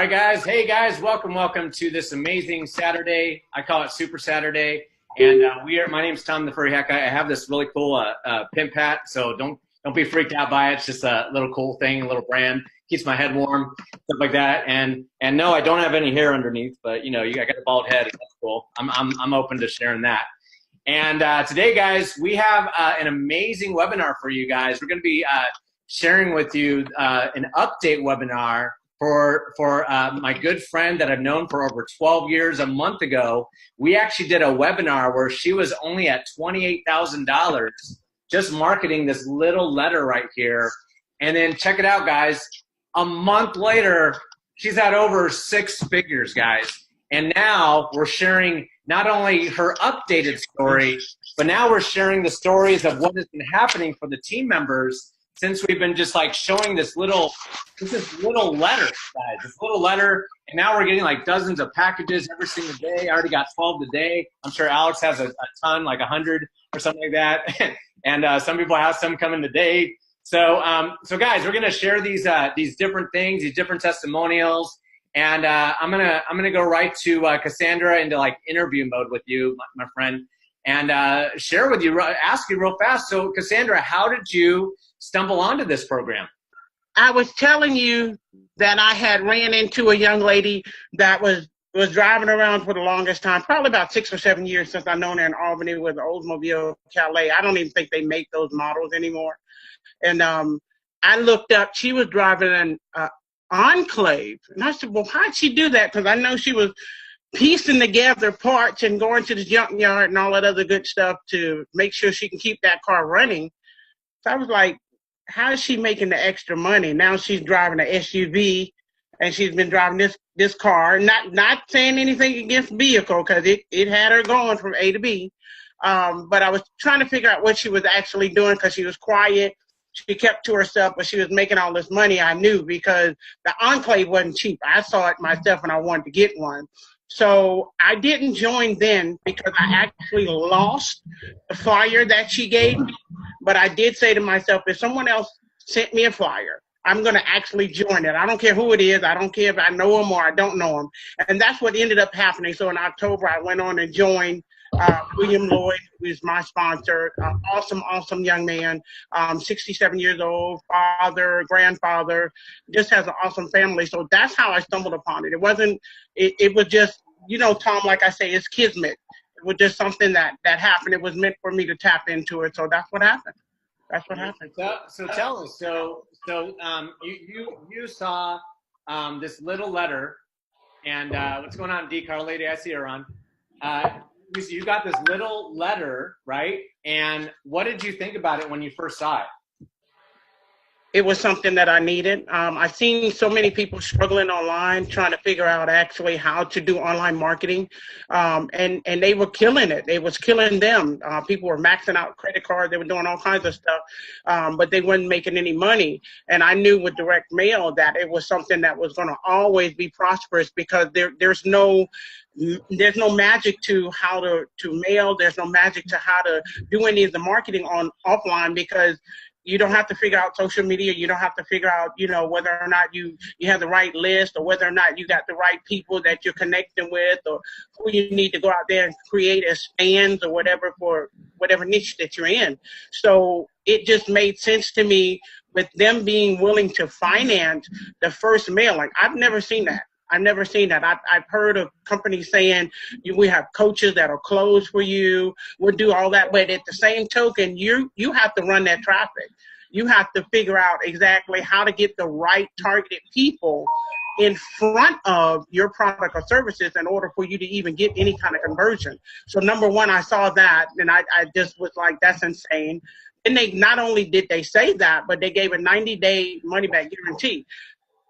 All right, guys. Hey, guys. Welcome to this amazing Saturday. I call it Super Saturday. And my name's Tom the Furry Hack. I have this really cool pimp hat, so don't be freaked out by it. It's just a little cool thing, a little brand. Keeps my head warm, stuff like that. And no, I don't have any hair underneath, but I got a bald head. And that's cool. I'm open to sharing that. And today, guys, we have an amazing webinar for you guys. We're going to be sharing with you an update webinar for my good friend that I've known for over 12 years. A month ago, we actually did a webinar where she was only at $28,000 just marketing this little letter right here. And then check it out, guys. A month later, she's at over 6 figures, guys. And now we're sharing not only her updated story, but now we're sharing the stories of what has been happening for the team members since we've been just like showing this little letter, guys, this little letter, and now we're getting like dozens of packages every single day. I already got 12 today. I'm sure Alex has a ton, like 100 or something like that, and some people have some coming today. So guys, we're gonna share these different things, these different testimonials, and I'm gonna go right to Cassandra into like interview mode with you, my friend, and share with you, ask you real fast. So Cassandra, how did you stumble onto this program? I was telling you that I had ran into a young lady that was driving around for the longest time, probably about 6 or 7 years since I've known her in Albany with the 𝐦𝐨𝐬𝐿 Calais. I don't even think they make those models anymore. And I looked up, she was driving an Enclave. And I said, well, how'd she do that? Because I know she was piecing together parts and going to the junkyard and all that other good stuff to make sure she can keep that car running. So I was like, how is she making the extra money? Now she's driving an SUV, and she's been driving this car. Not saying anything against vehicle, because it had her going from A to B. But I was trying to figure out what she was actually doing, because she was quiet. She kept to herself, but she was making all this money. I knew, because the Enclave wasn't cheap. I saw it myself, and I wanted to get one. So I didn't join then because I actually lost the flyer that she gave me. But I did say to myself, if someone else sent me a flyer, I'm going to actually join it. I don't care who it is. I don't care if I know him or I don't know him. And that's what ended up happening. So in October, I went on and joined William Lloyd, who is my sponsor. Awesome young man, 67 years old, father, grandfather, just has an awesome family. So that's how I stumbled upon it. It was just, Tom, like I say, it's kismet. It was just something that happened. It was meant for me to tap into it. So that's what happened. That's what happened. So tell us. So you saw this little letter, and what's going on, D. Carl Lady? I see her on. You got this little letter, right? And what did you think about it when you first saw it? It was something that I needed. I've seen so many people struggling online, trying to figure out actually how to do online marketing. And they were killing it. It was killing them. People were maxing out credit cards. They were doing all kinds of stuff, but they weren't making any money. And I knew with direct mail that it was something that was going to always be prosperous, because there's no magic to how to mail. There's no magic to how to do any of the marketing offline, because you don't have to figure out social media. You don't have to figure out, whether or not you have the right list, or whether or not you got the right people that you're connecting with, or who you need to go out there and create as fans or whatever for whatever niche that you're in. So it just made sense to me with them being willing to finance the first mailing. I've never seen that. I've heard of companies saying, we have coaches that'll close for you, we'll do all that. But at the same token, you have to run that traffic. You have to figure out exactly how to get the right targeted people in front of your product or services in order for you to even get any kind of conversion. So number one, I saw that, and I just was like, that's insane. And they not only did they say that, but they gave a 90-day money-back guarantee.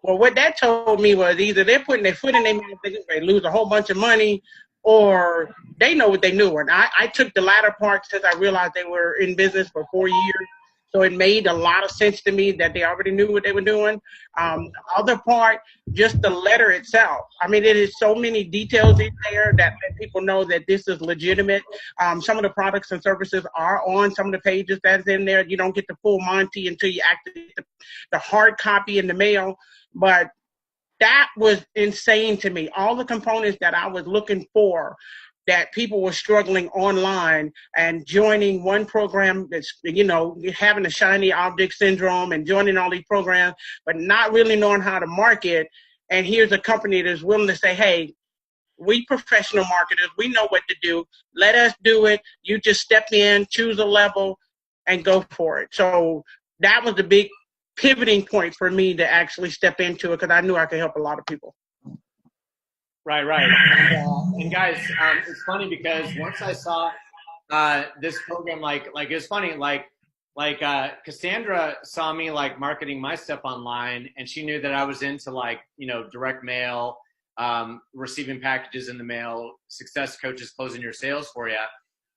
Well, what that told me was either they're putting their foot in their mouth, they lose a whole bunch of money, or they know what they knew. And I took the latter part because I realized they were in business for 4 years. So it made a lot of sense to me that they already knew what they were doing. The other part, just the letter itself. I mean, it is so many details in there that let people know that this is legitimate. Some of the products and services are on some of the pages that's in there. You don't get the full Monty until you activate the hard copy in the mail. But that was insane to me. All the components that I was looking for, that people were struggling online and joining one program that's, you know, having a shiny object syndrome and joining all these programs, but not really knowing how to market. And here's a company that's willing to say, hey, we professional marketers, we know what to do. Let us do it. You just step in, choose a level, and go for it. So that was the big pivoting point for me to actually step into it, because I knew I could help a lot of people. Right. And guys, it's funny because once I saw this program, like it's funny, like Cassandra saw me like marketing my stuff online, and she knew that I was into like, you know, direct mail, receiving packages in the mail, success coaches closing your sales for you.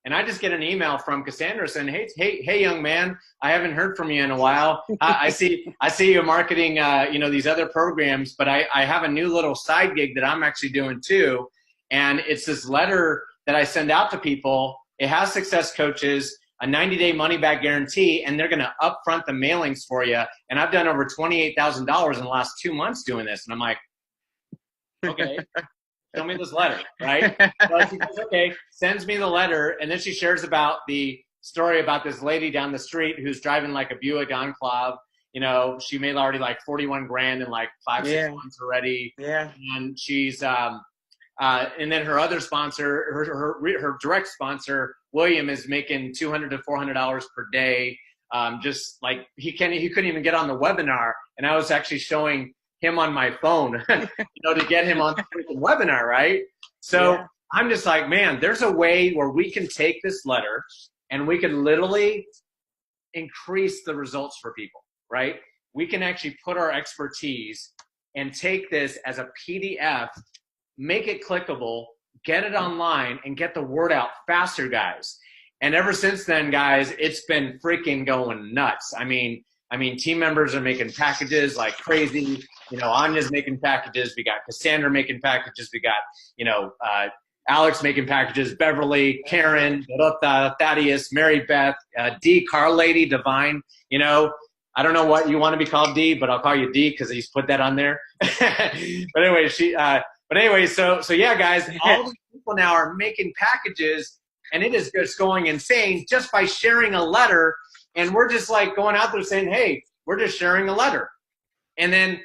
And I just get an email from Cassandra saying, hey, young man, I haven't heard from you in a while. I see you marketing, you know, these other programs, but I have a new little side gig that I'm actually doing too. And it's this letter that I send out to people. It has success coaches, a 90-day money-back guarantee, and they're going to upfront the mailings for you. And I've done over $28,000 in the last 2 months doing this. And I'm like, okay. Show me this letter, right? So she goes, okay, sends me the letter, and then she shares about the story about this lady down the street who's driving like a Buick Enclave. You know, she made already like 41 grand in like 5-6 months already. Yeah. And she's and then her other sponsor, her direct sponsor, William, is making $200 to $400 per day. Just like he couldn't even get on the webinar, and I was actually showing him on my phone, you know, to get him on the webinar, right? So I'm just like, man, there's a way where we can take this letter and we can literally increase the results for people, right? We can actually put our expertise and take this as a PDF, make it clickable, get it online, and get the word out faster, guys. And ever since then, guys, it's been freaking going nuts. I mean, team members are making packages like crazy. You know, Anya's making packages. We got Cassandra making packages. We got, you know, Alex making packages. Beverly, Karen, Thaddeus, Mary Beth, D, Carl Lady, Divine. You know, I don't know what you want to be called, D, but I'll call you D because he's put that on there. But anyway, so yeah, guys, all these people now are making packages, and it is just going insane just by sharing a letter. And we're just like going out there saying, hey, we're just sharing a letter. And then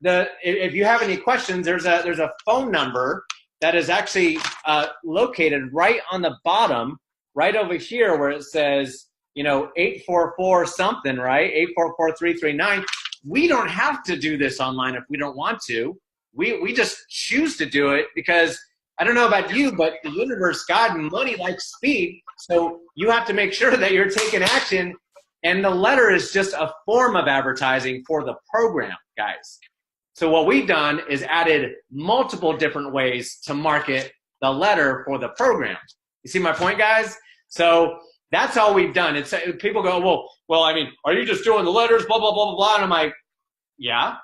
if you have any questions, there's a phone number that is actually located right on the bottom, right over here where it says, you know, 844 something, right? 844-339. We don't have to do this online if we don't want to. We just choose to do it because I don't know about you, but the universe, God, and money like speed. So you have to make sure that you're taking action. And the letter is just a form of advertising for the program, guys. So what we've done is added multiple different ways to market the letter for the program. You see my point, guys? So that's all we've done. It's people go, well, I mean, are you just doing the letters, blah, blah, blah, blah, blah. And I'm like, yeah.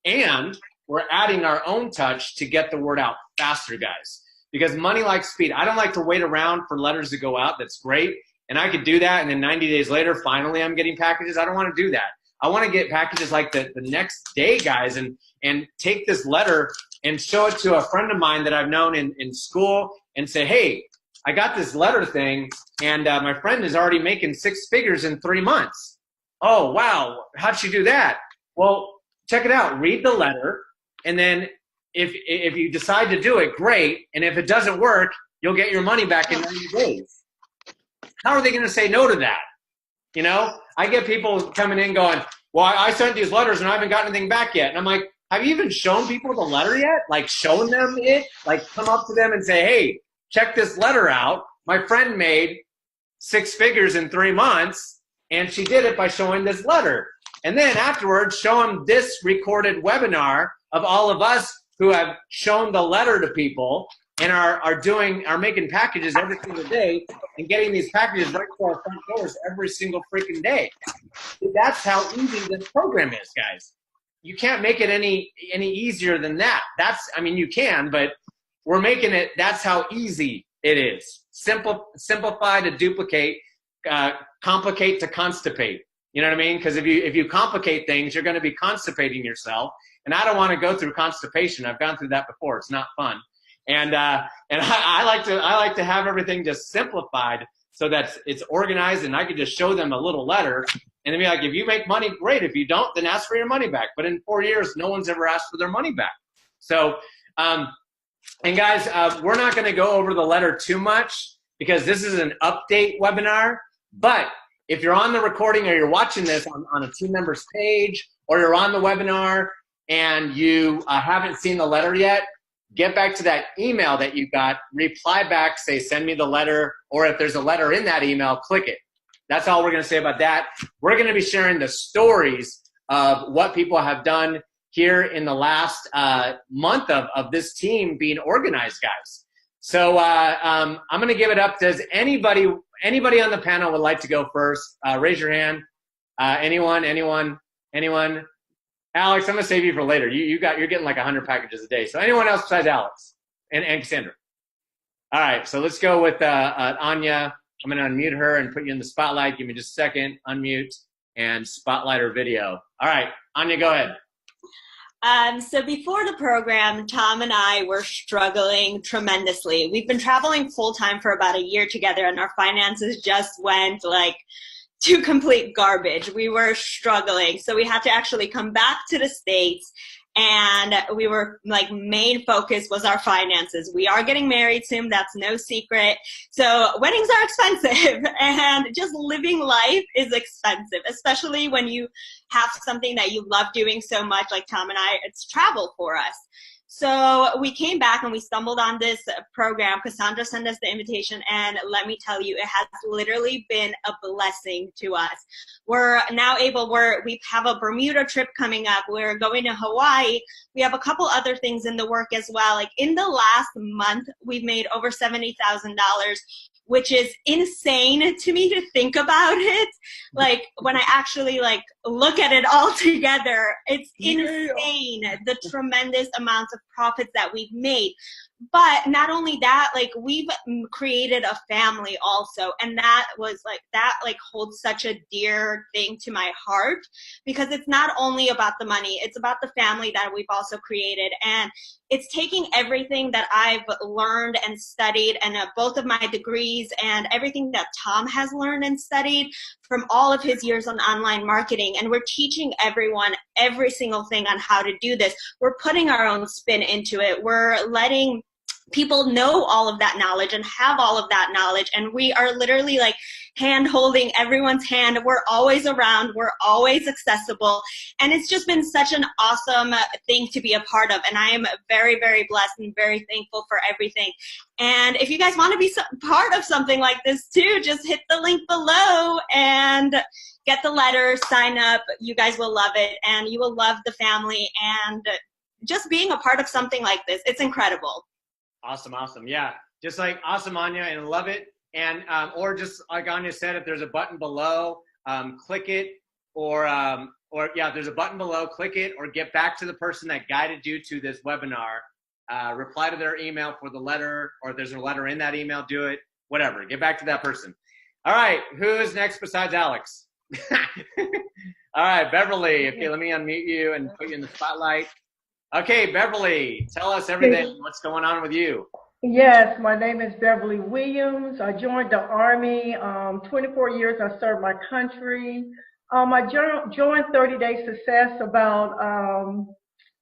And we're adding our own touch to get the word out faster, guys. Because money likes speed. I don't like to wait around for letters to go out. That's great. And I could do that, and then 90 days later, finally I'm getting packages. I don't want to do that. I want to get packages like the next day, guys, and take this letter and show it to a friend of mine that I've known in school and say, hey, I got this letter thing, and my friend is already making 6 figures in 3 months. Oh, wow. How'd she do that? Well, check it out. Read the letter, and then if you decide to do it, great. And if it doesn't work, you'll get your money back in 90 days. How are they going to say no to that? You know, I get people coming in going, well, I sent these letters and I haven't got anything back yet. And I'm like, have you even shown people the letter yet? Like shown them it? Like come up to them and say, hey, check this letter out. My friend made 6 figures in 3 months and she did it by showing this letter. And then afterwards, show them this recorded webinar of all of us who have shown the letter to people and are making packages every single day and getting these packages right to our front doors every single freaking day. That's how easy this program is, guys. You can't make it any easier than that. I mean, you can, but we're making it, that's how easy it is. Simplify to duplicate, complicate to constipate. You know what I mean? Because if you complicate things, you're going to be constipating yourself. And I don't want to go through constipation. I've gone through that before. It's not fun. And I like to have everything just simplified so that it's organized, and I could just show them a little letter and then be like, if you make money, great. If you don't, then ask for your money back. But in 4 years, no one's ever asked for their money back. So, and guys, we're not going to go over the letter too much because this is an update webinar. But if you're on the recording or you're watching this on a team member's page, or you're on the webinar and you haven't seen the letter yet, get back to that email that you got, reply back, say, send me the letter, or if there's a letter in that email, click it. That's all we're going to say about that. We're going to be sharing the stories of what people have done here in the last month of this team being organized, guys. So I'm going to give it up. Does anybody on the panel would like to go first? Raise your hand. Anyone? Alex, I'm going to save you for later. You're getting like 100 packages a day. So anyone else besides Alex and Cassandra? All right, so let's go with Anya. I'm going to unmute her and put you in the spotlight. Give me just a second. Unmute and spotlight her video. All right, Anya, go ahead. So before the program, Tom and I were struggling tremendously. We've been traveling full-time for about a year together, and our finances just went like to complete garbage. We were struggling. So we had to actually come back to the States, and we were like, main focus was our finances. We are getting married soon. That's no secret. So weddings are expensive, and just living life is expensive, especially when you have something that you love doing so much, like Tom and I. It's travel for us. So we came back and we stumbled on this program. Cassandra sent us the invitation, and let me tell you, it has literally been a blessing to us. We're now we have a Bermuda trip coming up. We're going to Hawaii. We have a couple other things in the work as well. Like in the last month, we've made over $70,000, which is insane to me to think about it. Like when I actually like look at it all together, it's insane, the tremendous amounts of profits that we've made. But not only that, like we've created a family also. And that holds such a dear thing to my heart, because it's not only about the money, it's about the family that we've also created. And it's taking everything that I've learned and studied, and both of my degrees and everything that Tom has learned and studied from all of his years on online marketing. And we're teaching everyone every single thing on how to do this. We're putting our own spin into it. We're letting people know all of that knowledge and have all of that knowledge. And we are literally like hand holding everyone's hand. We're always around. We're always accessible. And it's just been such an awesome thing to be a part of. And I am very, very blessed and very thankful for everything. And if you guys want to be part of something like this too, just hit the link below and get the letter, sign up. You guys will love it, and you will love the family, and just being a part of something like this. It's incredible. Awesome. Yeah, just like awesome, Anya, and love it. And or just like Anya said, if there's a button below, click it, or yeah, there's a button below, click it, or get back to the person that guided you to this webinar. Reply to their email for the letter, or if there's a letter in that email, do it. Whatever, get back to that person. All right, who is next besides Alex? All right, Beverly. Okay, let me unmute you and put you in the spotlight. Okay, Beverly, tell us everything. What's going on with you? Yes, my name is Beverly Williams. I joined the Army. 24 years I served my country. I joined 30 Day Success about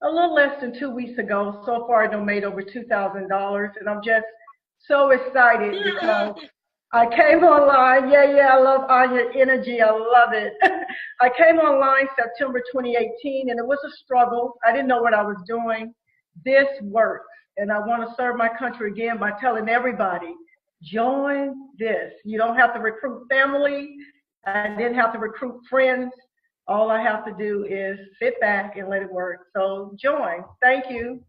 a little less than 2 weeks ago. So far, I made over $2,000, and I'm just so excited because I came online. Yeah, I love Anya's energy. I love it. I came online September 2018, and it was a struggle. I didn't know what I was doing. This works, and I want to serve my country again by telling everybody, join this. You don't have to recruit family. I didn't have to recruit friends. All I have to do is sit back and let it work. So join. Thank you.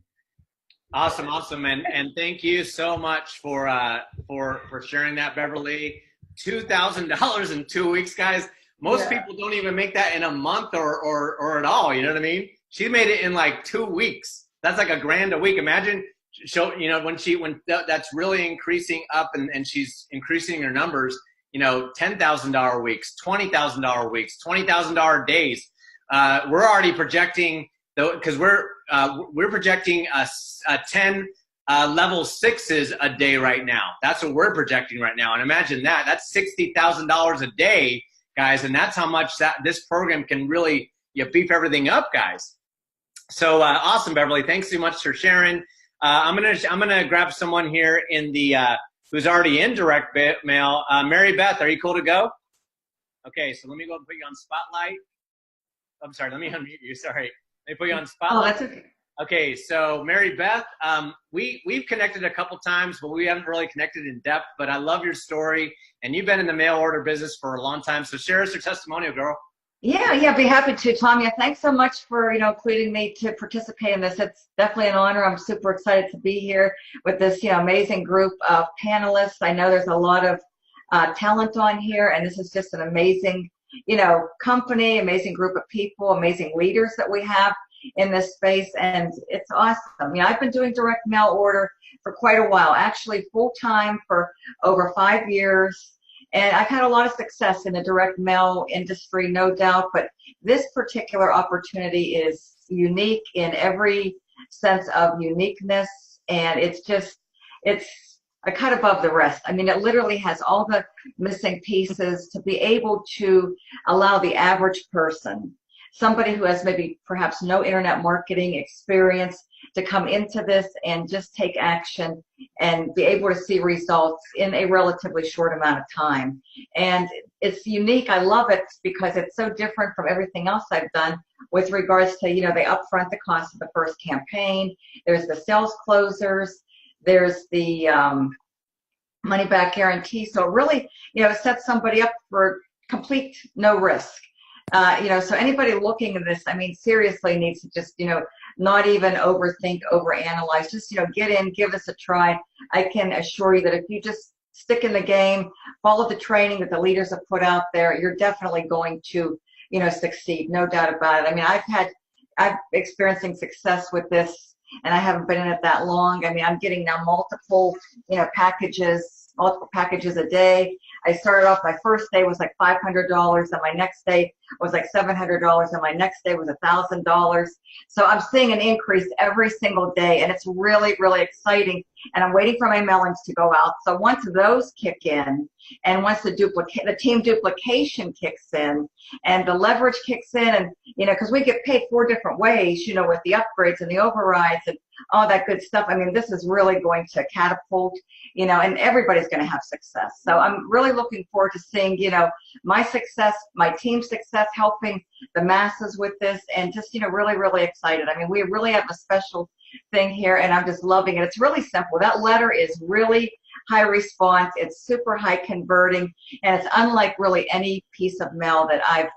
Awesome, and thank you so much for sharing that, Beverly. $2,000 in 2 weeks, guys. Most people don't even make that in a month or at all. You know what I mean? She made it in like 2 weeks. That's like $1,000 a week. Imagine, when that's really increasing up and she's increasing her numbers. $10,000 weeks, $20,000 weeks, $20,000 days. We're already projecting though, because we're projecting a 10 level 6s a day right now. That's what we're projecting right now. And imagine that. That's $60,000 a day, guys. And that's how much this program can really beef everything up, guys. So awesome, Beverly. Thanks so much for sharing. I'm gonna grab someone here in the who's already in direct mail. Mary Beth, are you cool to go? Okay, so let me go and put you on Spotlight. I'm sorry, let me unmute you. Sorry, let me put you on Spotlight. Oh, that's okay. Okay, so Mary Beth, we've connected a couple times, but we haven't really connected in depth. But I love your story, and you've been in the mail order business for a long time. So share us your testimonial, girl. Yeah, be happy to, Tom. Yeah, thanks so much for including me to participate in this. It's definitely an honor. I'm super excited to be here with this amazing group of panelists. I know there's a lot of talent on here, and this is just an amazing company, amazing group of people, amazing leaders that we have in this space, and it's awesome. I've been doing direct mail order for quite a while, actually full-time for over 5 years. And I've had a lot of success in the direct mail industry, no doubt, but this particular opportunity is unique in every sense of uniqueness, and it's a cut above the rest. It literally has all the missing pieces to be able to allow the average person, somebody who has maybe perhaps no internet marketing experience, to come into this and just take action and be able to see results in a relatively short amount of time. And it's unique. I love it because it's so different from everything else I've done with regards to, they upfront the cost of the first campaign. There's the sales closers. There's the money back guarantee. So it really, sets somebody up for complete no risk. So anybody looking at this, seriously needs to just, not even overthink, overanalyze, just, get in, give us a try. I can assure you that if you just stick in the game, follow the training that the leaders have put out there, you're definitely going to, succeed, no doubt about it. I'm experiencing success with this, and I haven't been in it that long. I'm getting now multiple packages a day. I started off, my first day was like $500, and my next day was like $700, and my next day was $1,000. So I'm seeing an increase every single day, and it's really, really exciting. And I'm waiting for my mailings to go out. So once those kick in, and once the team duplication kicks in, and the leverage kicks in, and because we get paid 4 different ways, with the upgrades and the overrides and all that good stuff. This is really going to catapult, and everybody's going to have success. So I'm really looking forward to seeing, my success, my team's success, helping the masses with this, and just, really, really excited. We really have a special thing here, and I'm just loving it. It's really simple. That letter is really high response. It's super high converting, and it's unlike really any piece of mail that I've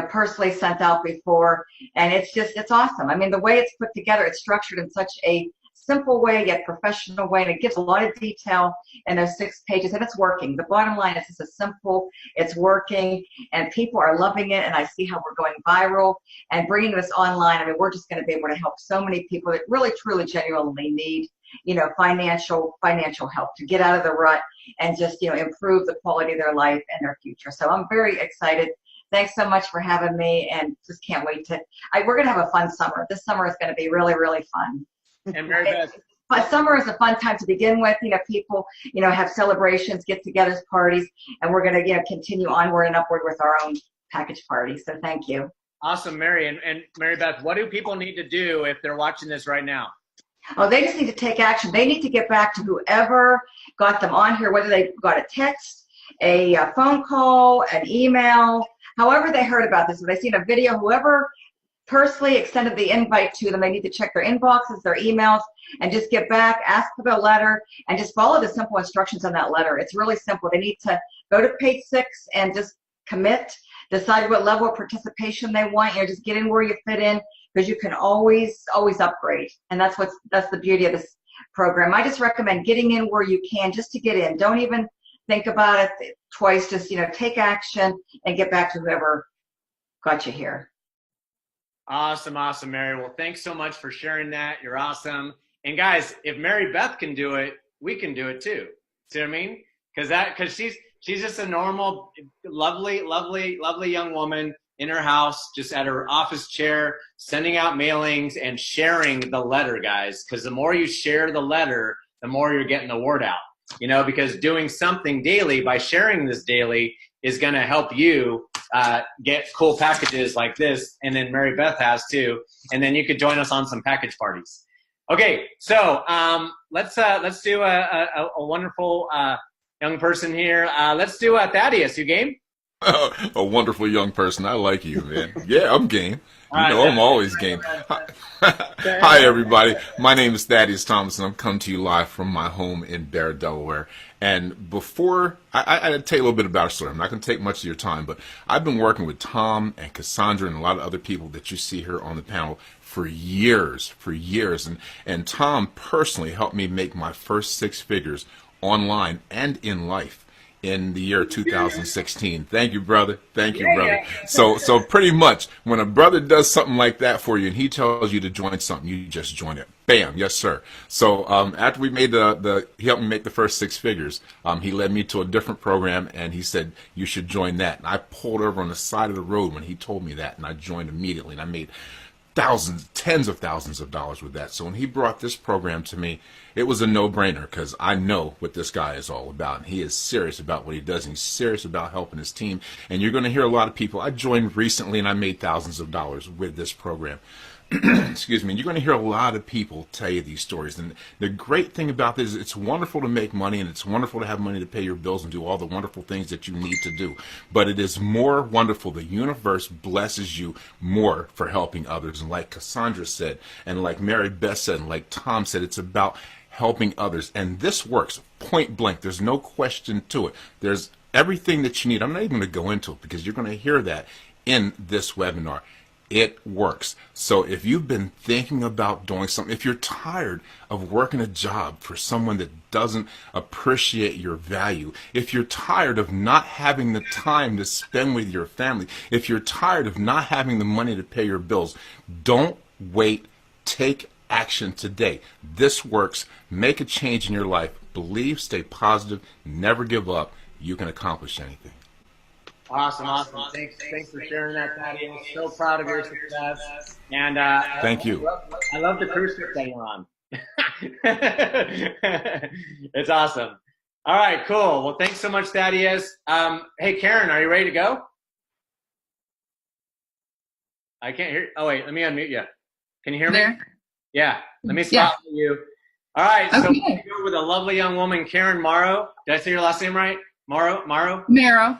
personally sent out before. And it's awesome. The way it's put together, it's structured in such a simple way yet professional way, and it gives a lot of detail in those 6 pages, and it's working. The bottom line is it's simple, it's working, and people are loving it, and I see how we're going viral and bringing this online. We're just going to be able to help so many people that really, truly, genuinely need financial help to get out of the rut and just improve the quality of their life and their future. So I'm very excited. Thanks so much for having me, and just can't wait we're going to have a fun summer. This summer is going to be really, really fun. And Mary Beth. But summer is a fun time to begin with. People, have celebrations, get-togethers, parties, and we're going to, continue onward and upward with our own package party. So thank you. Awesome, Mary. And Mary Beth, what do people need to do if they're watching this right now? Oh, they just need to take action. They need to get back to whoever got them on here, whether they got a text, a phone call, an email, however they heard about this. If they seen a video, whoever personally extended the invite to them, they need to check their inboxes, their emails, and just get back, ask for the letter, and just follow the simple instructions on that letter. It's really simple. They need to go to page 6 and just commit, decide what level of participation they want. Just get in where you fit in, because you can always upgrade. And that's the beauty of this program. I just recommend getting in where you can, just to get in. Don't even think about it twice. Just, take action and get back to whoever got you here. Awesome, Mary. Well, thanks so much for sharing that. You're awesome. And guys, if Mary Beth can do it, we can do it too. See what I mean? Because she's just a normal, lovely young woman in her house, just at her office chair, sending out mailings and sharing the letter, guys. Because the more you share the letter, the more you're getting the word out. You know, because doing something daily, by sharing this daily, is going to help you get cool packages like this. And then Mary Beth has too. And then you could join us on some package parties. Okay, so let's do a wonderful young person here. Let's do Thaddeus. You game? A wonderful young person. I like you, man. Yeah, I'm game. You know, I'm always game. Hi, everybody. My name is Thaddeus Thomas, and I'm coming to you live from my home in Barrett, Delaware. And before, I'll tell you a little bit about our story. I'm not going to take much of your time, but I've been working with Tom and Cassandra and a lot of other people that you see here on the panel for years. And Tom personally helped me make my first 6 figures online and in life in the year 2016. Thank you, brother. Thank you, brother. So pretty much when a brother does something like that for you and he tells you to join something, you just join it. Bam. Yes, sir. So after we made he helped me make the first 6 figures, he led me to a different program and he said, you should join that. And I pulled over on the side of the road when he told me that, and I joined immediately, and I made tens of thousands of dollars with that. So when he brought this program to me, it was a no-brainer because I know what this guy is all about. And he is serious about what he does, and he's serious about helping his team. And you're going to hear a lot of people. I joined recently, and I made thousands of dollars with this program. Excuse me. You're going to hear a lot of people tell you these stories. And the great thing about this is it's wonderful to make money, and it's wonderful to have money to pay your bills and do all the wonderful things that you need to do. But it is more wonderful. The universe blesses you more for helping others. And like Cassandra said, and like Mary Beth said, and like Tom said, it's about helping others. And this works point blank. There's no question to it. There's everything that you need. I'm not even going to go into it because you're going to hear that in this webinar. It works. So if you've been thinking about doing something, if you're tired of working a job for someone that doesn't appreciate your value, if you're tired of not having the time to spend with your family, if you're tired of not having the money to pay your bills, don't wait. Take action today. This works. Make a change in your life. Believe, stay positive, never give up. You can accomplish anything. Awesome. Thanks for sharing that, Thaddeus. So proud of your success. And thank you. I love the cruise ship that you're on. It's awesome. All right, cool. Well, thanks so much, Thaddeus. Hey, Karen, are you ready to go? I can't hear. Oh wait, let me unmute you. Can you hear me? There. Yeah. Let me stop for you. All right. So we're here with a lovely young woman, Karen Morrow. Did I say your last name right? Marrow? Marrow.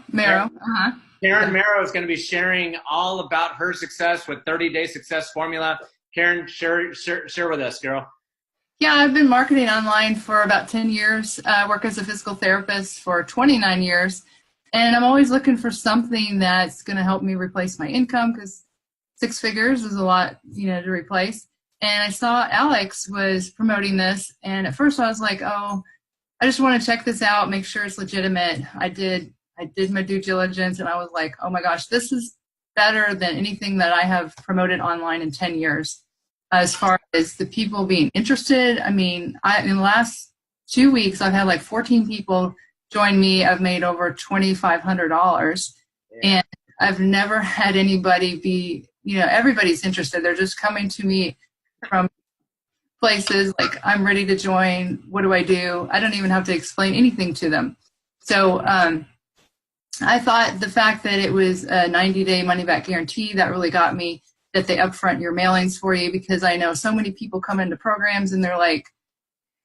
Karen Marrow is going to be sharing all about her success with 30-day success formula. Karen, share with us, girl. Yeah, I've been marketing online for about 10 years. I work as a physical therapist for 29 years. And I'm always looking for something that's going to help me replace my income because 6 figures is a lot, to replace. And I saw Alex was promoting this. And at first I was like, oh, I just want to check this out, make sure it's legitimate. I did my due diligence, and I was like, oh my gosh, this is better than anything that I have promoted online in 10 years. As far as the people being interested, I mean, in the last 2 weeks, I've had like 14 people join me. I've made over $2,500, and I've never had anybody be, everybody's interested. They're just coming to me from places like, I'm ready to join. What do? I don't even have to explain anything to them. So I thought the fact that it was a 90-day money-back guarantee, that really got me, that they upfront your mailings for you, because I know so many people come into programs and they're like,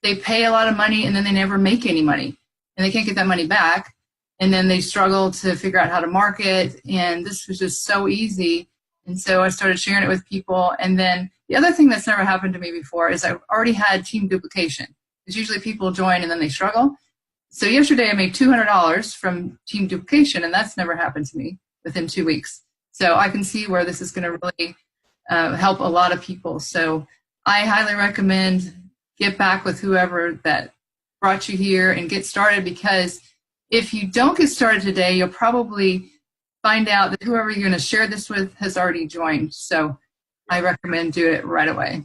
they pay a lot of money and then they never make any money and they can't get that money back. And then they struggle to figure out how to market. And this was just so easy. And so I started sharing it with people. And then the other thing that's never happened to me before is I've already had team duplication. Because usually people join and then they struggle. So yesterday I made $200 from team duplication, and that's never happened to me within 2 weeks. So I can see where this is going to really help a lot of people. So I highly recommend get back with whoever that brought you here and get started, because if you don't get started today, you'll probably find out that whoever you're going to share this with has already joined. So I recommend do it right away.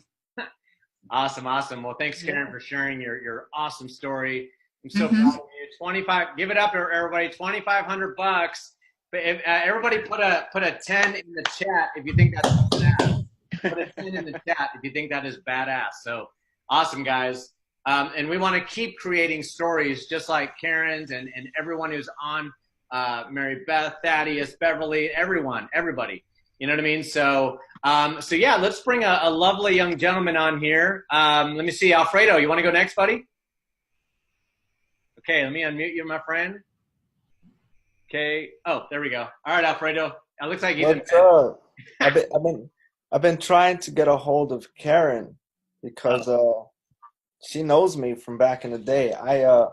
Awesome. Well, thanks, Karen, for sharing your awesome story. I'm so proud of you. 25. Give it up, everybody. $2,500 But if, everybody put a 10 in the chat if you think that's badass. Put a 10 in the chat if you think that is badass. So awesome, guys. And we want to keep creating stories just like Karen's and everyone who's on, Mary Beth, Thaddeus, Beverly, everybody. You know what I mean? So, so yeah, let's bring a lovely young gentleman on here. Let me see, Alfredo, you want to go next, buddy? Okay, let me unmute you, my friend. Okay. Oh, there we go. All right, Alfredo. It looks like he's What's up? I've been trying to get a hold of Karen because she knows me from back in the day. I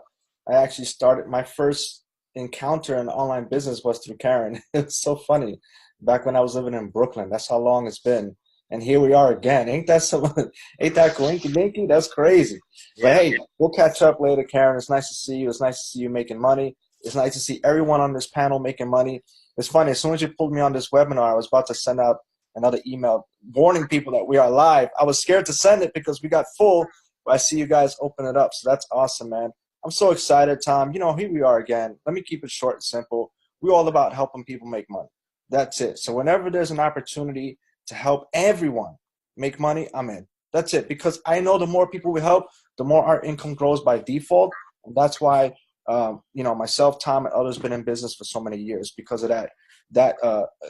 actually started my first encounter in online business was through Karen. It's so funny. Back when I was living in Brooklyn, that's how long it's been. And here we are again. Ain't that coinky dinky? That's crazy. But hey, we'll catch up later, Karen. It's nice to see you. It's nice to see you making money. It's nice to see everyone on this panel making money. It's funny. As soon as you pulled me on this webinar, I was about to send out another email warning people that we are live. I was scared to send it because we got full, but I see you guys open it up. So that's awesome, man. I'm so excited, Tom. You know, here we are again. Let me keep it short and simple. We're all about helping people make money. That's it. So whenever there's an opportunity to help everyone make money, I'm in. That's it. Because I know the more people we help, the more our income grows by default. And that's why, you know, myself, Tom, and others been in business for so many years because of that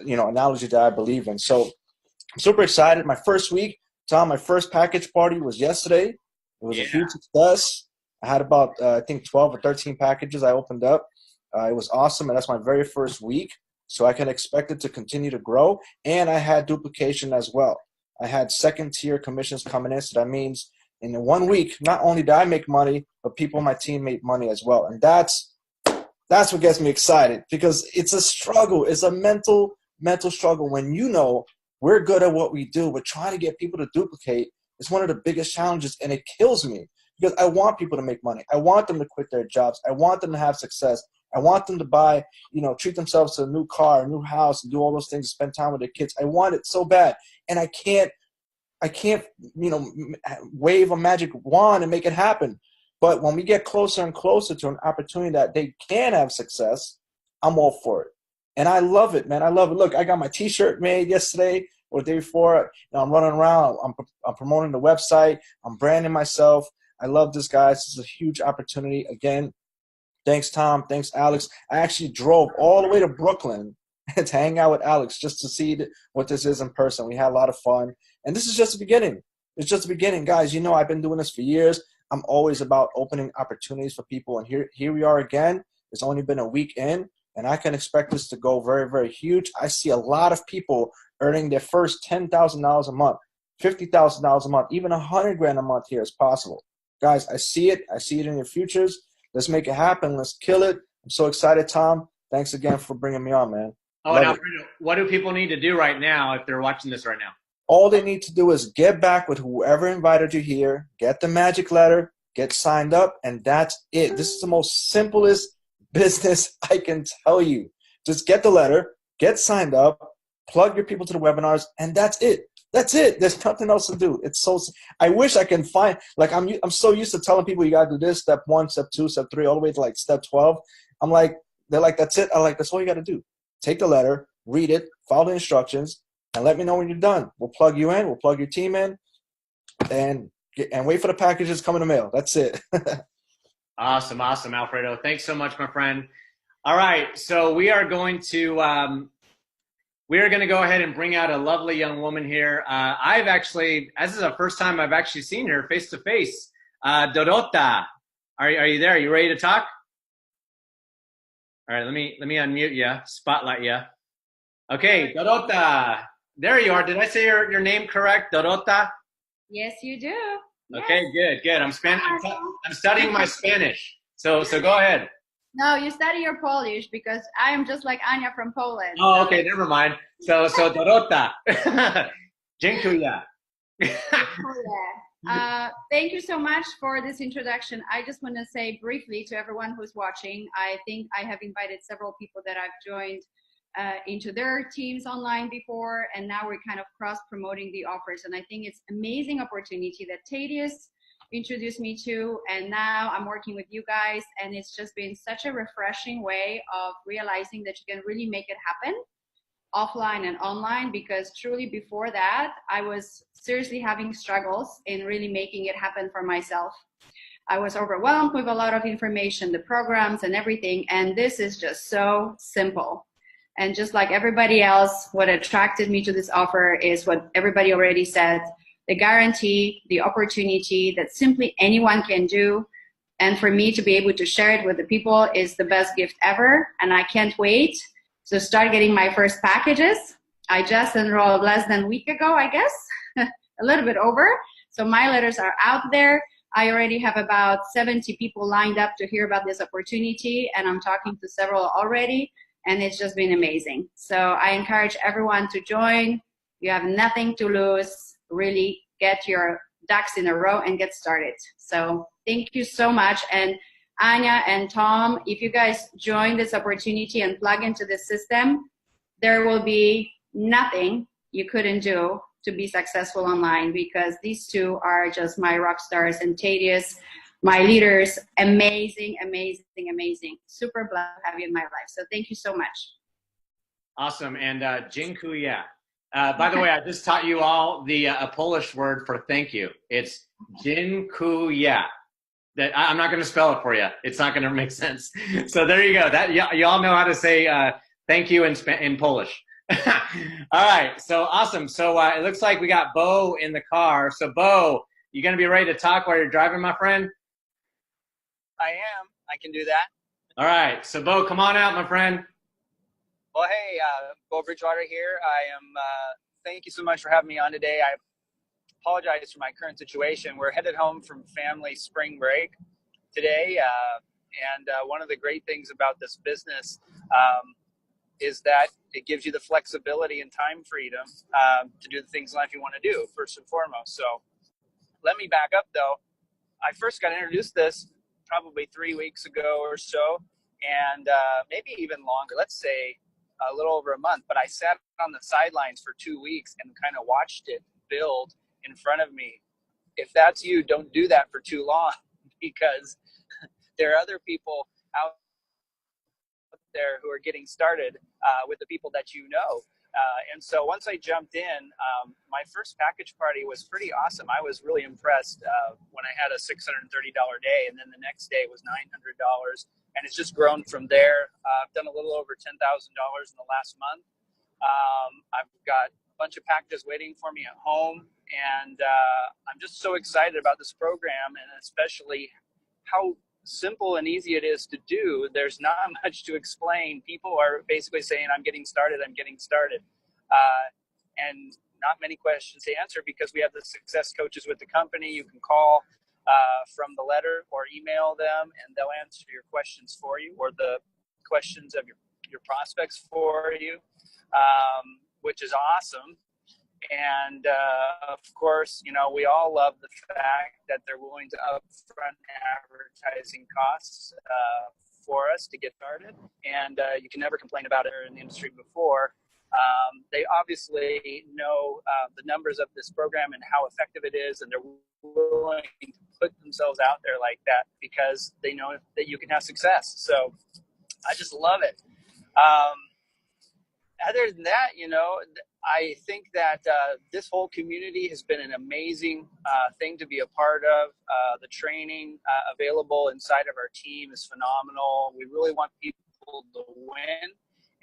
you know, analogy that I believe in. So I'm super excited. My first week, Tom, my first package party was yesterday. It was a huge success. I had about, I think, 12 or 13 packages I opened up. It was awesome, and that's my very first week. So I can expect it to continue to grow. And I had duplication as well. I had second-tier commissions coming in. So that means in 1 week, not only did I make money, but people on my team made money as well. And that's what gets me excited because it's a struggle. It's a mental struggle when you know we're good at what we do. We're trying to get people to duplicate. It's one of the biggest challenges, and it kills me because I want people to make money. I want them to quit their jobs. I want them to have success. I want them to buy, you know, treat themselves to a new car, a new house, and do all those things, spend time with their kids. I want it so bad, and I can't, you know, wave a magic wand and make it happen. But when we get closer and closer to an opportunity that they can have success, I'm all for it. And I love it, man. I love it. Look, I got my T-shirt made yesterday or the day before. You know, I'm running around. I'm promoting the website. I'm branding myself. I love this, guys. This is a huge opportunity. Again, thanks, Tom. Thanks, Alex. I actually drove all the way to Brooklyn to hang out with Alex just to see what this is in person. We had a lot of fun. And this is just the beginning. It's just the beginning, guys. You know, I've been doing this for years. I'm always about opening opportunities for people. And here we are again. It's only been a week in, and I can expect this to go very, very huge. I see a lot of people earning their first $10,000 a month, $50,000 a month, even $100,000 a month here is possible. Guys, I see it. I see it in your futures. Let's make it happen. Let's kill it. I'm so excited, Tom. Thanks again for bringing me on, man. Oh, and Alfredo, what do people need to do right now if they're watching this right now? All they need to do is get back with whoever invited you here, get the magic letter, get signed up, and that's it. This is the most simplest business I can tell you. Just get the letter, get signed up, plug your people to the webinars, and that's it. That's it. There's nothing else to do. It's so. I wish I can find. Like I'm so used to telling people you gotta do this, step 1, step 2, step 3, all the way to like step 12. I'm like, they're like, that's it. I'm like, that's all you gotta do. Take the letter, read it, follow the instructions, and let me know when you're done. We'll plug you in. We'll plug your team in, and wait for the packages coming in the mail. That's it. Awesome, Alfredo. Thanks so much, my friend. All right, so we are going to go ahead and bring out a lovely young woman here. I've actually, this is the first time I've actually seen her face to face. Dorota, are you there? Are you ready to talk? All right, let me unmute you, spotlight you. Okay, Dorota, there you are. Did I say your name correct, Dorota? Yes, you do. Okay, good. I'm studying my Spanish. So go ahead. No, you study your Polish because I am just like Anya from Poland. Oh, okay, never mind. So Dorota. Dziękuję. Thank you so much for this introduction. I just want to say briefly to everyone who's watching, I think I have invited several people that I've joined into their teams online before, and now we're kind of cross-promoting the offers. And I think it's amazing opportunity that Thaddeus introduced me to, and now I'm working with you guys, and it's just been such a refreshing way of realizing that you can really make it happen offline and online, because truly before that I was seriously having struggles in really making it happen for myself. I was overwhelmed with a lot of information, the programs and everything, and this is just so simple. And just like everybody else, what attracted me to this offer is what everybody already said, the guarantee, the opportunity that simply anyone can do. And for me to be able to share it with the people is the best gift ever, and I can't wait to start getting my first packages. I just enrolled less than a week ago, I guess, a little bit over. So my letters are out there. I already have about 70 people lined up to hear about this opportunity, and I'm talking to several already, and it's just been amazing. So I encourage everyone to join. You have nothing to lose. Really get your ducks in a row and get started. So thank you so much. And Anya and Tom, if you guys join this opportunity and plug into the system, there will be nothing you couldn't do to be successful online, because these two are just my rock stars, and Thaddeus, my leaders, amazing, amazing, amazing. Super blessed to have you in my life. So thank you so much. Awesome. And 𝐦𝐨𝐧𝐭𝐡𝐬. By the way, I just taught you all a Polish word for thank you. It's 𝐦𝐨𝐭𝐡𝐬. That I'm not going to spell it for you. It's not going to make sense. So there you go. That y'all know how to say thank you in Polish. All right. So awesome. So it looks like we got Bo in the car. So Bo, you going to be ready to talk while you're driving, my friend? I am. I can do that. All right. So Bo, come on out, my friend. Well, hey, Bo Bridgewater here. I am. Thank you so much for having me on today. I apologize for my current situation. We're headed home from family spring break today, and one of the great things about this business is that it gives you the flexibility and time freedom to do the things in life you want to do, first and foremost. So let me back up, though. I first got introduced to this probably 3 weeks ago or so, and maybe even longer, let's say a little over a month. But I sat on the sidelines for 2 weeks and kind of watched it build in front of me. If that's you, don't do that for too long, because there are other people out there who are getting started with the people that you know. And so once I jumped in, my first package party was pretty awesome. I was really impressed when I had a $630 day, and then the next day was $900, and it's just grown from there. I've done a little over $10,000 in the last month. I've got a bunch of packages waiting for me at home, and I'm just so excited about this program, and especially how simple and easy it is to do. There's not much to explain. People are basically saying, I'm getting started, and not many questions to answer, because we have the success coaches with the company. You can call from the letter or email them, and they'll answer your questions for you, or the questions of your prospects for you, which is awesome. And of course, you know, we all love the fact that they're willing to upfront advertising costs for us to get started. And you can never complain about it in the industry before. They obviously know the numbers of this program and how effective it is, and they're willing to put themselves out there like that because they know that you can have success. So I just love it. Other than that, you know, I think that this whole community has been an amazing thing to be a part of. The training available inside of our team is phenomenal. We really want people to win.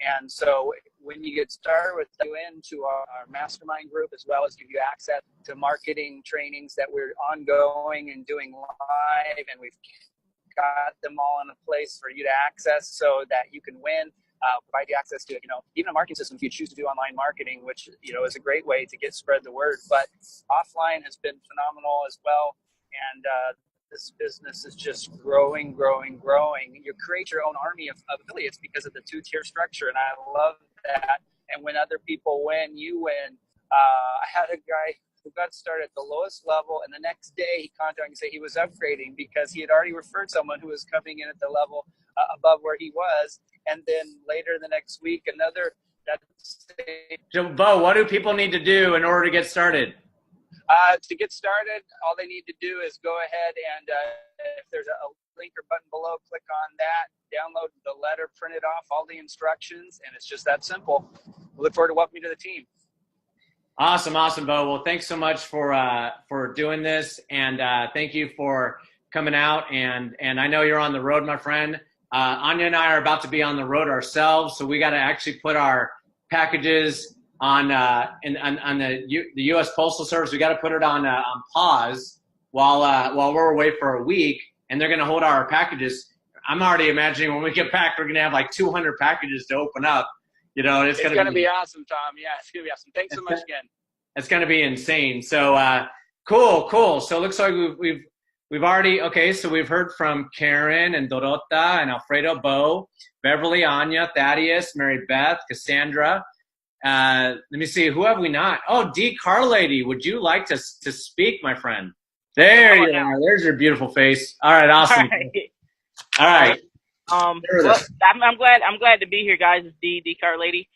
And so when you get started with you into our mastermind group, as well as give you access to marketing trainings that we're ongoing and doing live, and we've got them all in a place for you to access so that you can win. Provide you access to, you know, even a marketing system if you choose to do online marketing, which, you know, is a great way to spread the word. But offline has been phenomenal as well. And this business is just growing. You create your own army of affiliates because of the two-tier structure. And I love that. And when other people win, you win. I had a guy who got started at the lowest level, and the next day he contacted me and said he was upgrading because he had already referred someone who was coming in at the level above where he was. And then later the next week, another. So, Bo, what do people need to do in order to get started? To get started, all they need to do is go ahead and if there's a link or button below, click on that, download the letter, print it off, all the instructions, and it's just that simple. We look forward to welcoming you to the team. Awesome, awesome, Bo. Well, thanks so much for doing this, and thank you for coming out. And I know you're on the road, my friend. Anya and I are about to be on the road ourselves, so we got to actually put our packages on the U.S. Postal Service. We got to put it on pause while we're away for a week, and they're going to hold our packages. I'm already imagining when we get back, we're going to have like 200 packages to open up. You know, it's going to be awesome, Tom. Yeah, it's going to be awesome. Thanks so much again. It's going to be insane. So cool. So it looks like we've already, okay, so we've heard from Karen and Dorota and Alfredo, Bo, Beverly, Anya, Thaddeus, Mary Beth, Cassandra. Let me see, who have we not? Oh, 𝐸𝐧𝐥𝐲, would you like to speak, my friend? There you are. There's your beautiful face. All right, awesome. All right. Well, I'm glad to be here, guys. It's 𝐸𝐧𝐥𝐲.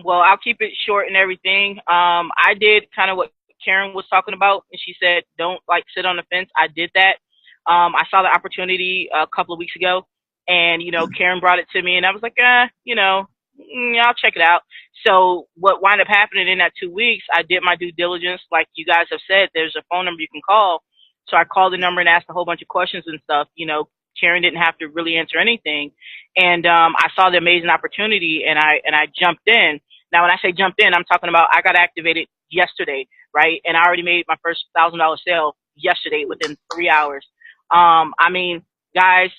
Well, I'll keep it short and everything. I did kind of what Karen was talking about, and she said, don't like sit on the fence. I did that. I saw the opportunity a couple of weeks ago, and Karen brought it to me, and I was like, I'll check it out. So what wound up happening in that 2 weeks, I did my due diligence. Like you guys have said, there's a phone number you can call. So I called the number and asked a whole bunch of questions and stuff. Karen didn't have to really answer anything. And I saw the amazing opportunity, and I jumped in. Now, when I say jumped in, I'm talking about I got activated yesterday, right? And I already made my first $1,000 sale yesterday within 3 hours. I mean, guys,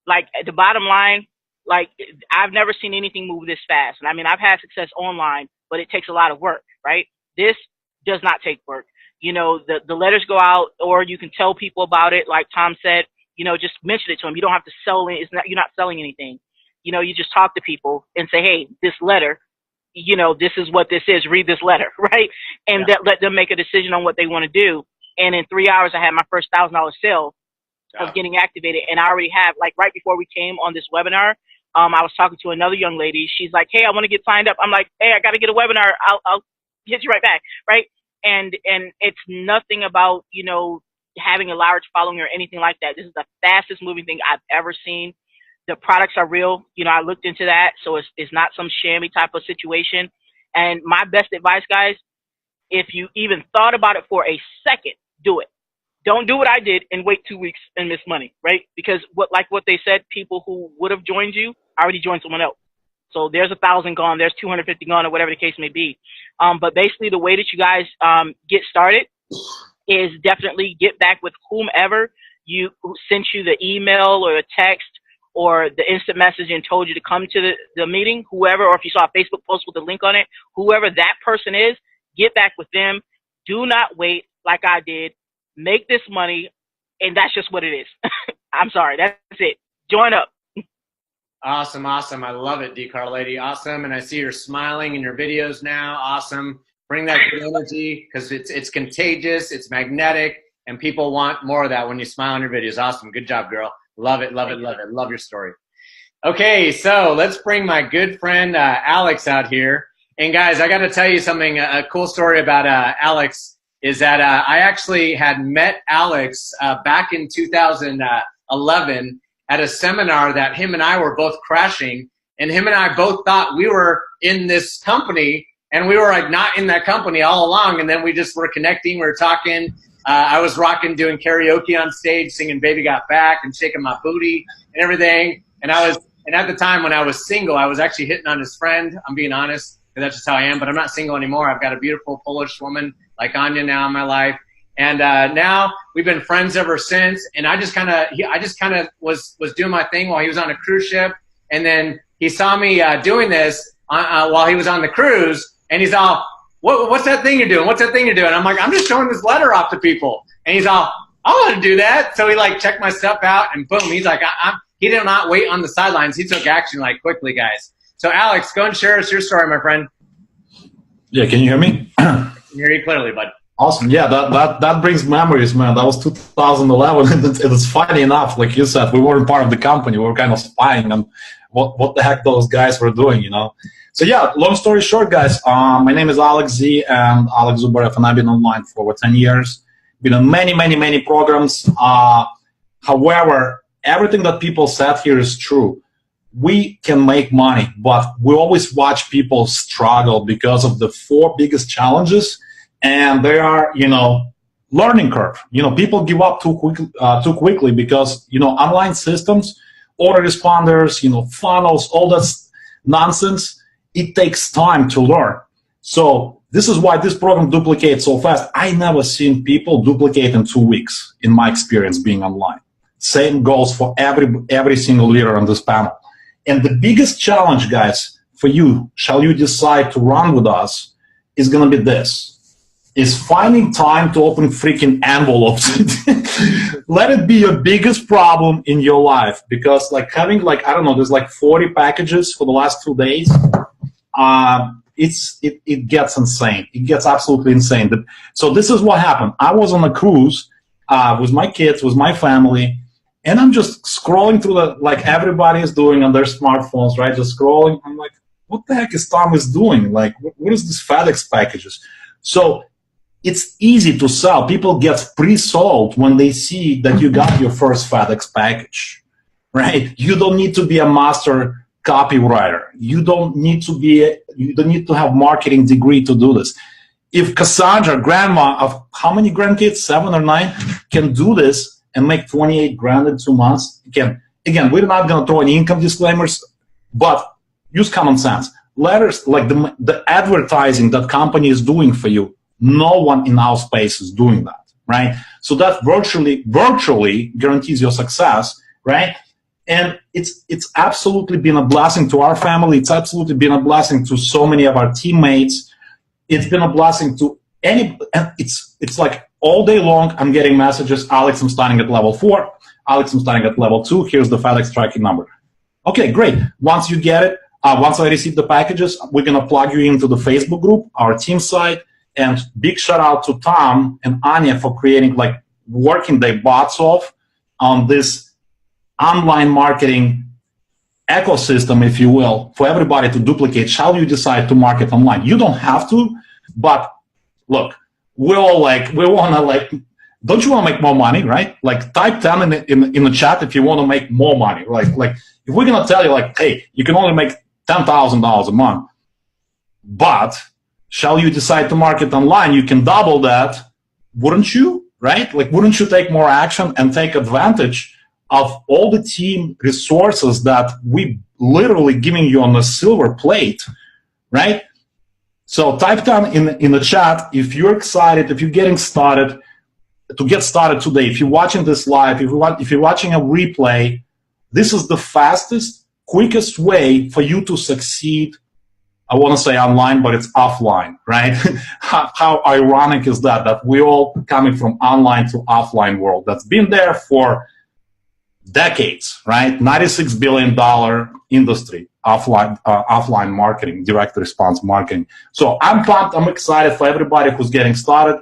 like at the bottom line, like I've never seen anything move this fast. And I mean, I've had success online, but it takes a lot of work, right? This does not take work. The letters go out, or you can tell people about it. Like Tom said, just mention it to them. You don't have to sell it. You're not selling anything. You just talk to people and say, hey, this letter, this is what this is. Read this letter, right? And let them make a decision on what they want to do. And in 3 hours, I had my first $1,000 sale of getting activated. And I already have, like right before we came on this webinar, I was talking to another young lady. She's like, hey, I want to get signed up. I'm like, hey, I got to get a webinar. I'll hit you right back, right? And it's nothing about, having a large following or anything like that. This is the fastest moving thing I've ever seen. The products are real. I looked into that. So it's not some shammy type of situation. And my best advice, guys, if you even thought about it for a second, do it. Don't do what I did and wait 2 weeks and miss money, right? Because what they said, people who would have joined you already joined someone else. So there's 1,000 gone, there's 250 gone, or whatever the case may be. But basically the way that you guys get started is definitely get back with whomever who sent you the email or a text or the instant message and told you to come to the meeting, whoever, or if you saw a Facebook post with a link on it, whoever that person is, get back with them. Do not wait like I did. Make this money, and that's just what it is. I'm sorry. That's it. Join up. Awesome. I love it, 𝐸𝐧𝐥𝐲. Awesome. And I see you're smiling in your videos now. Awesome. Bring that good energy because it's contagious. It's magnetic, and people want more of that when you smile in your videos. Awesome. Good job, girl. Love it. Love your story. Okay, so let's bring my good friend Alex out here. And guys, I got to tell you something. A cool story about Alex is that I actually had met Alex back in 2011 at a seminar that him and I were both crashing, and him and I both thought we were in this company, and we were like not in that company all along. And then we just were connecting, we were talking. I was doing karaoke on stage, singing "Baby Got Back" and shaking my booty and everything. And at the time when I was single, I was actually hitting on his friend. I'm being honest, because that's just how I am. But I'm not single anymore. I've got a beautiful Polish woman like Anya now in my life, and now we've been friends ever since. And I just kind of was doing my thing while he was on a cruise ship, and then he saw me doing this while he was on the cruise, and he's all, "What's that thing you're doing? What's that thing you're doing?" I'm like, "I'm just showing this letter off to people," and he's all, "I want to do that." So he like checked my stuff out, and boom, he's like, he did not wait on the sidelines. He took action like quickly, guys. So Alex, go and share us your story, my friend. Yeah, can you hear me? I can hear you clearly, bud. Awesome. Yeah, that brings memories, man. That was 2011. It's funny enough, like you said, we weren't part of the company. We were kind of spying on what the heck those guys were doing, you know. So yeah, long story short, guys, my name is 𝐦𝐨𝐧𝐥𝐲 and Alex Zubarev, and I've been online for over 10 years. Been on many programs. However, everything that people said here is true. We can make money, but we always watch people struggle because of the 4 biggest challenges, and they are, you know, learning curve. You know, people give up too quickly because, you know, online systems, autoresponders, you know, funnels, all that nonsense, it takes time to learn. So this is why this program duplicates so fast. I never seen people duplicate in 2 weeks, in my experience being online. Same goes for every single leader on this panel. And the biggest challenge, guys, for you, shall you decide to run with us, is going to be this. Is finding time to open freaking envelopes. Let it be your biggest problem in your life, because like having like, I don't know, there's like 40 packages for the last 2 days. It gets insane. It gets absolutely insane. So this is what happened. I was on a cruise with my kids, with my family, and I'm just scrolling through like everybody is doing on their smartphones, right? Just scrolling. I'm like, what the heck is Thomas doing? Like, what is this FedEx packages? So it's easy to sell. People get pre-sold when they see that you got your first FedEx package, right? You don't need to be a master copywriter. You don't need to have marketing degree to do this. If Cassandra, grandma of how many grandkids, 7 or 9, can do this and make 28 grand in 2 months, again, we're not going to throw any income disclaimers, but use common sense. Letters like the advertising that company is doing for you, no one in our space is doing that, right? So that virtually guarantees your success, right? And it's absolutely been a blessing to our family. It's absolutely been a blessing to so many of our teammates. It's been a blessing to and it's like all day long I'm getting messages, Alex, I'm starting at level 4. Alex, I'm starting at level 2. Here's the FedEx tracking number. Okay, great. Once you get it, once I receive the packages, we're going to plug you into the Facebook group, our team site. And big shout out to Tom and Anya for creating, like, working their butts off on this online marketing ecosystem, if you will, for everybody to duplicate. Shall you decide to market online? You don't have to, but look, we're all like, we want to, like, don't you want to make more money, right? Like, type 10 in the chat if you want to make more money. Like if we're going to tell you, like, hey, you can only make $10,000 a month, but shall you decide to market online, you can double that, wouldn't you, right? Like, wouldn't you take more action and take advantage of all the team resources that we literally giving you on a silver plate, right? So type down in the chat if you're excited, if you're getting started, to get started today. If you're watching this live, if you're watching a replay, this is the fastest, quickest way for you to succeed. I want to say online, but it's offline, right? How ironic is that we're all coming from online to offline world that's been there for decades, right? $96 billion industry, offline marketing, direct response marketing. So I'm pumped. I'm excited for everybody who's getting started.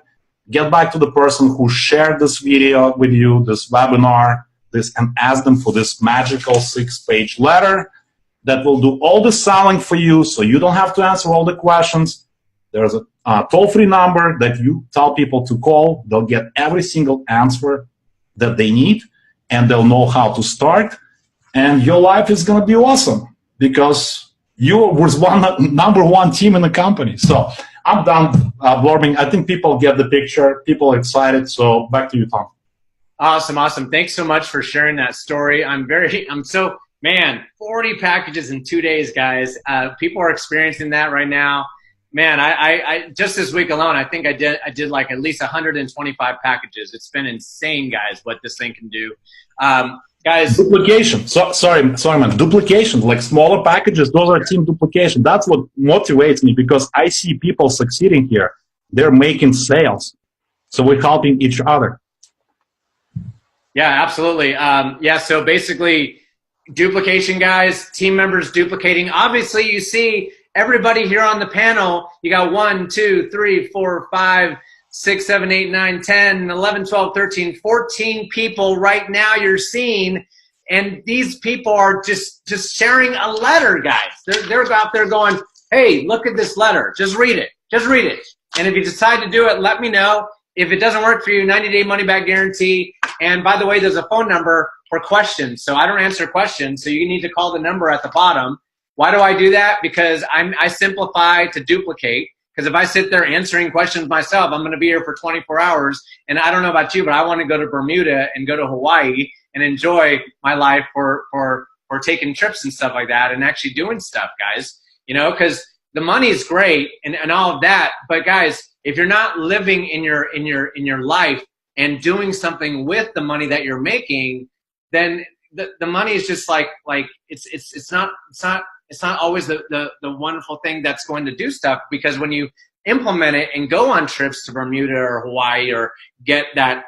Get back to the person who shared this video with you, this webinar, and ask them for this magical 6-page letter that will do all the selling for you, so you don't have to answer all the questions. There's a toll-free number that you tell people to call. They'll get every single answer that they need, and they'll know how to start. And your life is going to be awesome because you was number one team in the company. So I'm done blurbing. I think people get the picture. People are excited. So back to you, Tom. Awesome. Thanks so much for sharing that story. Man, 40 packages in 2 days, guys. People are experiencing that right now. Man, I just this week alone, I think I did like at least 125 packages. It's been insane, guys, what this thing can do. Guys, duplication. Sorry, man. Duplication, like smaller packages. Those are team duplication. That's what motivates me because I see people succeeding here. They're making sales, so we're helping each other. Yeah, absolutely. So basically, duplication, guys. Team members duplicating. Obviously, you see everybody here on the panel. You got 1, 2, 3, 4, 5, 6, 7, 8, 9, 10, 11, 12, 13, 14 people right now you're seeing. And these people are just sharing a letter, guys. They're out there going, hey, look at this letter. Just read it. Just read it. And if you decide to do it, let me know. If it doesn't work for you, 90-day money-back guarantee. And by the way, there's a phone number for questions. So I don't answer questions, so you need to call the number at the bottom. Why do I do that? Because I simplify to duplicate. Because if I sit there answering questions myself, I'm going to be here for 24 hours. And I don't know about you, but I want to go to Bermuda and go to Hawaii and enjoy my life for taking trips and stuff like that and actually doing stuff, guys. You know, because the money is great and all of that, but guys, if you're not living in your life and doing something with the money that you're making, then the money is just like it's not always the wonderful thing that's going to do stuff, because when you implement it and go on trips to Bermuda or Hawaii or get that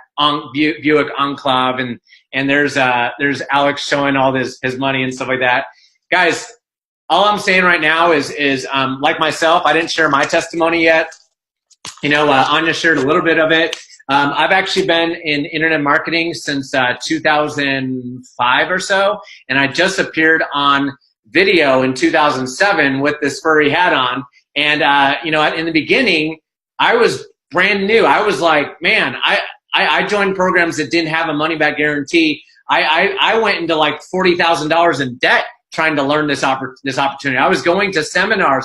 Buick Enclave and there's Alex showing all his money and stuff like that, guys. All I'm saying right now is like myself, I didn't share my testimony yet. You know, Anya shared a little bit of it. I've actually been in internet marketing since 2005 or so, and I just appeared on video in 2007 with this furry hat on. And you know, in the beginning, I was brand new. I was like, man, I joined programs that didn't have a money-back guarantee. I went into like $40,000 in debt trying to learn this opportunity. I was going to seminar,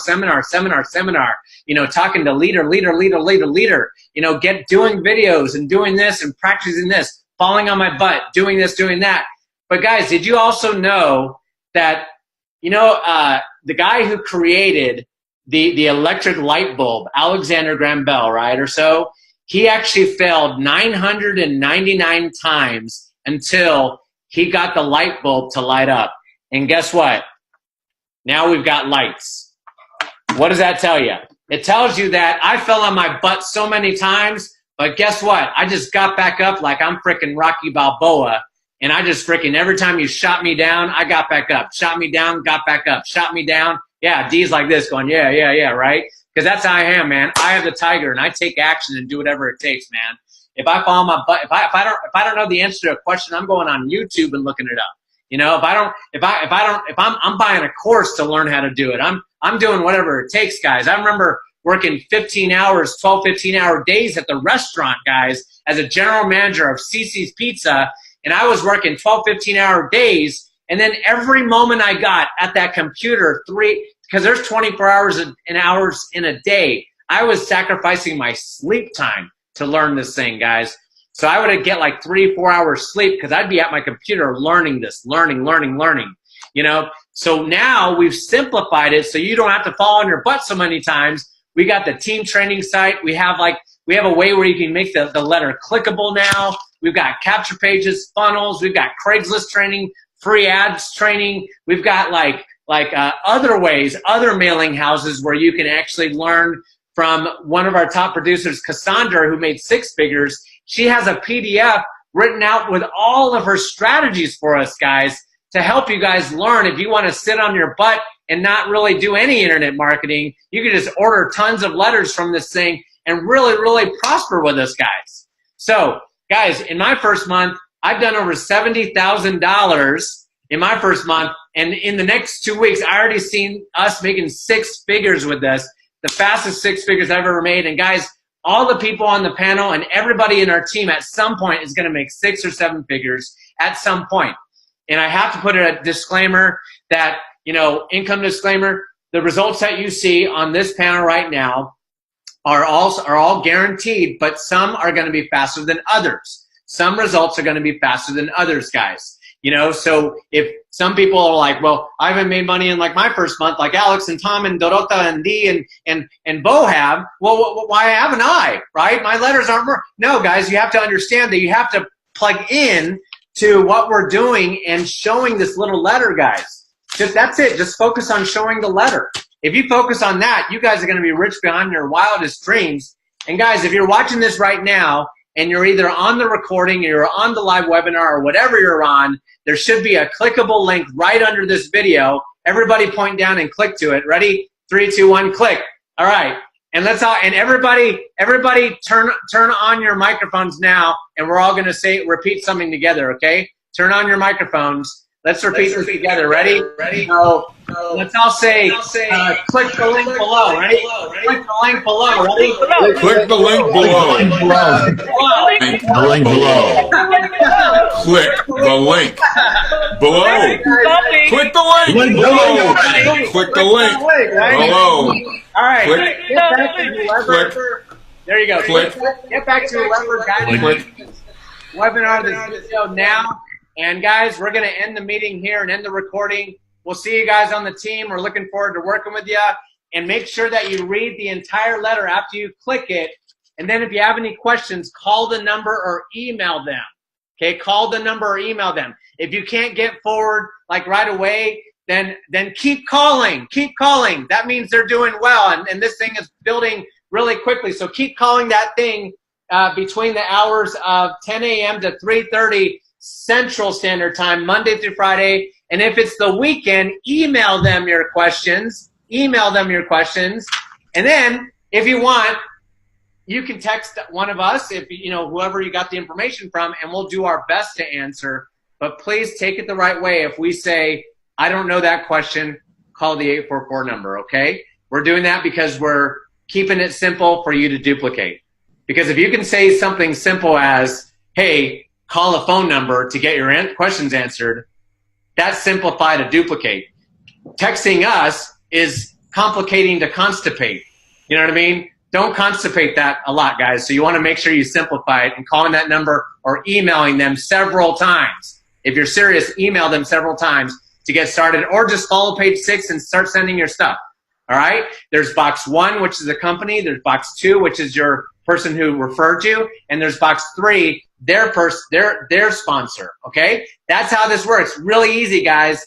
you know, talking to leader, you know, doing videos and doing this and practicing this, falling on my butt, doing this, doing that. But guys, did you also know that, you know, the guy who created the electric light bulb, Alexander Graham Bell, right, or so, he actually failed 999 times until he got the light bulb to light up. And guess what? Now we've got lights. What does that tell you? It tells you that I fell on my butt so many times, but guess what? I just got back up like I'm freaking Rocky Balboa, and I just freaking, every time you shot me down, I got back up. Shot me down, got back up. Shot me down. Yeah, D's like this going, yeah, right? Because that's how I am, man. I have the tiger, and I take action and do whatever it takes, man. If I fall on my butt, if I don't know the answer to a question, I'm going on YouTube and looking it up. You know, I'm buying a course to learn how to do it. I'm doing whatever it takes, guys. I remember working 15 hours, 12, 15-hour days at the restaurant, guys, as a general manager of CC's Pizza, and I was working 12, 15-hour days, and then every moment I got at that computer, because there's 24 hours and hours in a day, I was sacrificing my sleep time to learn this thing, guys. So I would get like 3-4 hours sleep because I'd be at my computer learning this, learning, you know. So now we've simplified it so you don't have to fall on your butt so many times. We got the team training site. We have a way where you can make the letter clickable now. We've got capture pages, funnels. We've got Craigslist training, free ads training. We've got other ways, other mailing houses where you can actually learn from one of our top producers, Cassandra, who made 6 figures. She has a PDF written out with all of her strategies for us, guys, to help you guys learn. If you want to sit on your butt and not really do any internet marketing, you can just order tons of letters from this thing and really prosper with us, guys. So, guys, in my first month, I've done over $70,000 in my first month, and in the next 2 weeks, I already seen us making 6 figures with this, the fastest 6 figures I've ever made. And guys, all the people on the panel and everybody in our team at some point is going to make 6 or 7 figures at some point. And I have to put a disclaimer that, you know, income disclaimer, the results that you see on this panel right now are all guaranteed, but some are going to be faster than others. Some results are going to be faster than others, guys. You know, so if some people are like, well, I haven't made money in like my first month, like Alex and Tom and Dorota and Dee and Bo have, well, why haven't I, right? My letters aren't more. No, guys, you have to understand that you have to plug in to what we're doing and showing this little letter, guys. That's it. Just focus on showing the letter. If you focus on that, you guys are going to be rich beyond your wildest dreams. And guys, if you're watching this right now and you're either on the recording or you're on the live webinar or whatever you're on, there should be a clickable link right under this video. Everybody point down and click to it. Ready? 3, 2, 1, click. All right. And let's all, and everybody turn on your microphones now, and we're all going to repeat something together, okay? Turn on your microphones. Let's repeat this together. Ready? So, let's all say, click the link below. Ready? Click the link below. Ready? Click the link below. Click the link below. Click the link below. Click the link below. Click the link below. All right. Click. Get back to whoever. There you go. Click. Get back to whoever got this webinar, this video now. And guys, we're going to end the meeting here and end the recording. We'll see you guys on the team. We're looking forward to working with you. And make sure that you read the entire letter after you click it. And then if you have any questions, call the number or email them. Okay, call the number or email them. If you can't get forward like right away, then keep calling. Keep calling. That means they're doing well. And this thing is building really quickly. So keep calling that thing between the hours of 10 a.m. to 3:30 Central Standard Time, Monday through Friday. And if it's the weekend, email them your questions. Email them your questions. And then if you want, you can text one of us, if whoever you got the information from, and we'll do our best to answer. But please take it the right way. If we say, I don't know that question, call the 844 number, okay? We're doing that because we're keeping it simple for you to duplicate. Because if you can say something simple as, hey, call a phone number to get your questions answered, that's simplified to duplicate. Texting us is complicating to constipate. You know what I mean? Don't constipate that a lot, guys. So you want to make sure you simplify it and calling that number or emailing them several times. If you're serious, email them several times to get started, or just follow page 6 and start sending your stuff. All right? There's box 1, which is a company. There's box 2, which is your person who referred you, and there's box 3, their sponsor. Okay? That's how this works. Really easy, guys.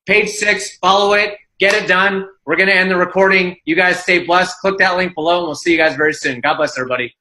Page 6, follow it, get it done. We're going to end the recording. You guys stay blessed. Click that link below, and we'll see you guys very soon. God bless everybody.